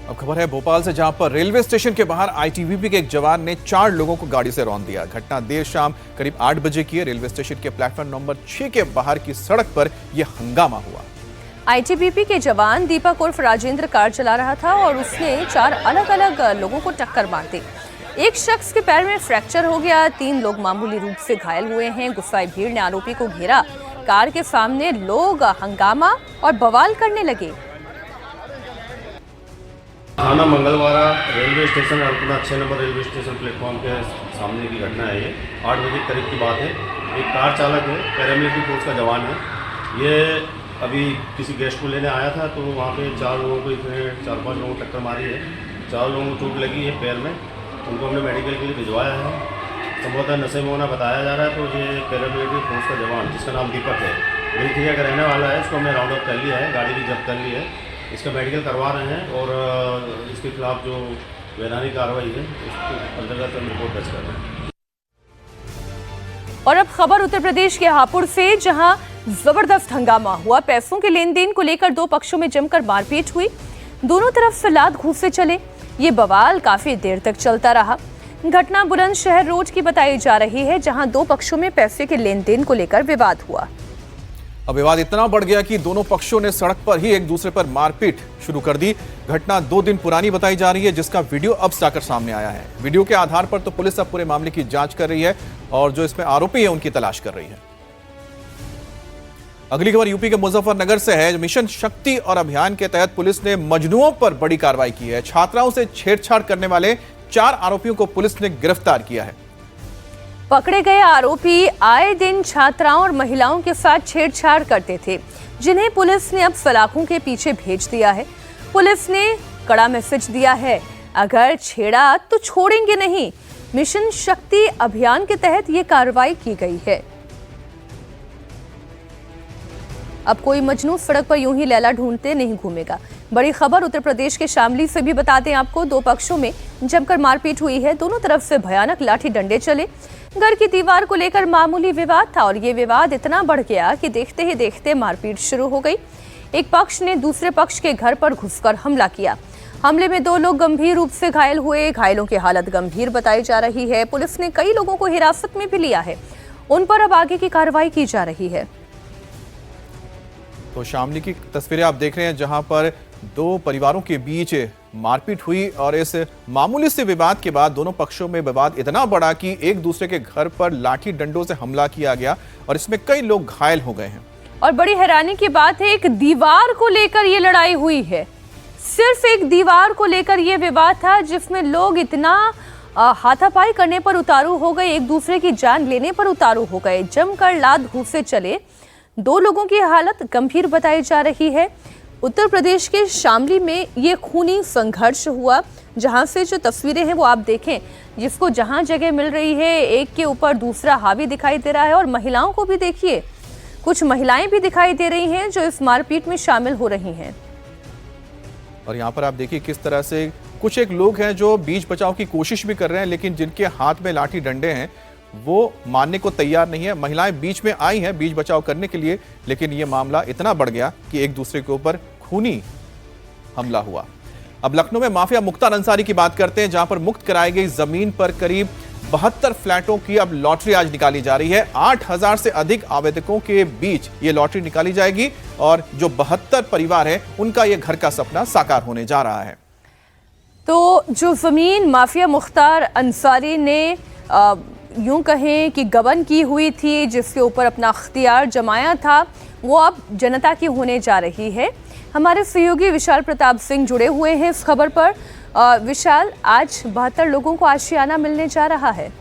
अब खबर है भोपाल से, जहां पर रेलवे स्टेशन के बाहर आईटीबीपी के एक जवान ने 4 लोगों को गाड़ी से रौंद दिया। घटना देर शाम करीब 8 बजे की है। रेलवे स्टेशन के प्लेटफॉर्म नंबर 6 के बाहर की सड़क पर यह हंगामा हुआ। आईटीबीपी के जवान दीपक उर्फ राजेंद्र कार चला रहा था और उसने 4 अलग अलग लोगों को टक्कर मार दी। एक शख्स के पैर में फ्रैक्चर हो गया, 3 लोग मामूली रूप से घायल हुए हैं। गुस्साई भीड़ ने आरोपी को घेरा। कार के सामने लोग हंगामा और बवाल करने लगे। थाना Mangalwara railway station Alpana 6 number railway station platform के सामने की घटना है। ये 8 बजे के करीब की बात है। एक कार चालक है, पैरामिलिट्री फोर्स का जवान है। ये अभी किसी गेस्ट को लेने आया था, तो वहाँ पे 4 लोगों को इसने 4-5 लोगों को टक्कर मारी है। 4 लोगों को चोट लगी है पैर में। उनको हमने मेडिकल के लिए भिजवाया है। संभवतः नशे में होना बताया जा रहा है। तो ये पैरामिलिट्री फोर्स का जवान, जिसका नाम दीपक है, बेलखिया का रहने वाला है, इसको हमने राउंड अप कर लिया है। गाड़ी भी जब्त कर ली है। इसका मेडिकल करवा रहे हैं और इसके खिलाफ जो वैधानिक कार्रवाई है उसके अंतर्गत हम रिपोर्ट दर्ज कर रहे हैं। और अब खबर उत्तर प्रदेश के हापुड़ से, जहां जबरदस्त हंगामा हुआ। पैसों के लेन देन को लेकर 2 पक्षों में जमकर मारपीट हुई। दोनों तरफ से लात घूंसे चले। ये बवाल काफी देर तक चलता रहा। घटना बुलंदशहर रोड की बताई जा रही है, जहां 2 पक्षों में पैसे के लेन देन को लेकर विवाद हुआ। अब विवाद इतना बढ़ गया कि दोनों पक्षों ने सड़क पर ही एक दूसरे पर मारपीट शुरू कर दी। घटना 2 दिन पुरानी बताई जा रही है, जिसका वीडियो अब जाकर सामने आया है। वीडियो के आधार पर तो पुलिस अब पूरे मामले की जांच कर रही है और जो इसमें आरोपी है उनकी तलाश कर रही है। अगली खबर यूपी के मुजफ्फरनगर से है। मिशन शक्ति और अभियान के तहत पुलिस ने मजनुओं पर बड़ी कार्रवाई की है। छात्राओं से छेड़छाड़ करने वाले 4 आरोपियों को पुलिस ने गिरफ्तार किया है। पकड़े गए आरोपी आए दिन छात्राओं और महिलाओं के साथ छेड़छाड़ करते थे, जिन्हें पुलिस ने अब सलाखों के पीछे भेज दिया है। पुलिस ने कड़ा मैसेज दिया है, अगर छेड़ा तो छोड़ेंगे नहीं। मिशन शक्ति अभियान के तहत ये कार्रवाई की गई है। अब कोई मजनू सड़क पर यूं ही लैला ढूंढते नहीं घूमेगा। बड़ी खबर उत्तर प्रदेश के शामली से भी बताते हैं आपको। 2 पक्षों में जमकर मारपीट हुई है। दोनों तरफ से भयानक लाठी डंडे चले। घर की दीवार को लेकर मामूली विवाद था और ये विवाद इतना बढ़ गया कि देखते ही देखते मारपीट शुरू हो गई। एक पक्ष ने दूसरे पक्ष के घर पर घुसकर हमला किया। हमले में 2 लोग गंभीर रूप से घायल हुए। घायलों की हालत गंभीर बताई जा रही है। पुलिस ने कई लोगों को हिरासत में भी लिया है। उन पर अब आगे की कार्रवाई की जा रही है। तो शामली की तस्वीरें आप देख रहे हैं, जहां पर 2 परिवारों के बीच मारपीट हुई और इस मामूली से विवाद के बाद दोनों पक्षों में विवाद इतना बढ़ा कि एक दूसरे के घर पर लाठी डंडों से हमला किया गया और इसमें कई लोग घायल हो गए हैं। और बड़ी हैरानी की बात है, एक दीवार को लेकर ये लड़ाई हुई है। सिर्फ एक दीवार को लेकर ये विवाद था, जिसमें लोग इतना हाथापाई करने पर उतारू हो गए, एक दूसरे की जान लेने पर उतारू हो गए। जमकर लात घूंसे चले। 2 लोगों की हालत गंभीर बताई जा रही है। उत्तर प्रदेश के शामली में ये खूनी संघर्ष हुआ, जहां से जो तस्वीरें हैं वो आप देखें, जिसको जहां जगह मिल रही है एक के ऊपर दूसरा हावी दिखाई दे रहा है। और महिलाओं को भी देखिए, कुछ महिलाएं भी दिखाई दे रही हैं जो इस मारपीट में शामिल हो रही हैं। और यहाँ पर आप देखिए किस तरह से कुछ एक लोग हैं जो बीच बचाव की कोशिश भी कर रहे हैं, लेकिन जिनके हाथ में लाठी डंडे हैं वो मानने को तैयार नहीं है। महिलाएं बीच में आई हैं बीच बचाव करने के लिए, लेकिन ये मामला इतना बढ़ गया कि एक दूसरे के ऊपर खूनी हमला हुआ। अब लखनऊ में माफिया मुख्तार अंसारी की बात करते हैं, जहां पर मुक्त कराई गई जमीन पर करीब 72 फ्लैटों की अब लॉटरी आज निकाली जा रही है। 8000 से अधिक आवेदकों के बीच ये लॉटरी निकाली जाएगी और जो 72 परिवार है उनका ये घर का सपना साकार होने जा रहा है। तो जो जमीन माफिया मुख्तार अंसारी ने यूं कहें कि गबन की हुई थी, जिसके ऊपर अपना अख्तियार जमाया था, वो अब जनता की होने जा रही है। हमारे सहयोगी विशाल प्रताप सिंह जुड़े हुए हैं इस खबर पर। विशाल, आज 72 लोगों को आशियाना मिलने जा रहा है।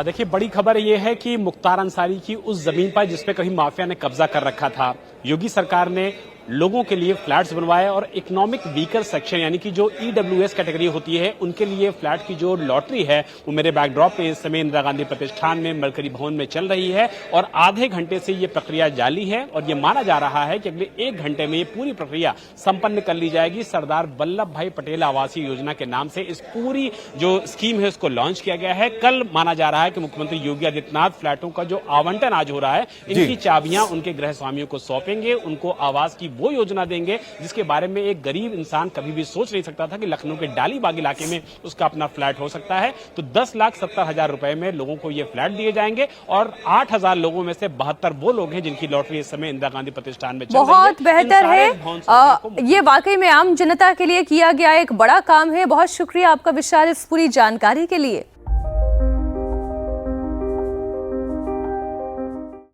देखिए, बड़ी खबर ये है कि मुख्तार अंसारी की उस जमीन पर जिस पे कभी माफिया ने कब्जा कर रखा था, योगी सरकार ने लोगों के लिए फ्लैट्स बनवाए और इकोनॉमिक वीकर सेक्शन यानी कि जो EWS कैटेगरी होती है उनके लिए फ्लैट की जो लॉटरी है वो मेरे बैकड्रॉप में इस समय इंदिरा गांधी प्रतिष्ठान में मरकरी भवन में चल रही है और आधे घंटे से ये प्रक्रिया जारी है और ये माना जा रहा है कि अगले 1 घंटे में ये पूरी प्रक्रिया संपन्न कर ली जाएगी। सरदार वल्लभ भाई पटेल आवासीय योजना के नाम से इस पूरी जो स्कीम है उसको लॉन्च किया गया है। कल माना जा रहा है कि मुख्यमंत्री योगी आदित्यनाथ फ्लैटों का जो आवंटन आज हो रहा है इनकी चाबियां उनके गृह स्वामियों को सौंपेंगे, उनको आवास की वो योजना देंगे जिसके बारे में एक गरीब इंसान कभी भी सोच नहीं सकता था कि लखनऊ के डालीबाग इलाके में उसका अपना फ्लैट हो सकता है। तो 10,70,000 रुपए में लोगों को ये फ्लैट दिए जाएंगे और 8,000 लोगों में से 72 वो लोग हैं जिनकी लॉटरी इस समय इंदिरा गांधी प्रतिष्ठान में चल रही है। बहुत बेहतर है, ये वाकई में आम जनता के लिए किया गया एक बड़ा काम है। बहुत शुक्रिया आपका विशाल इस पूरी जानकारी के लिए।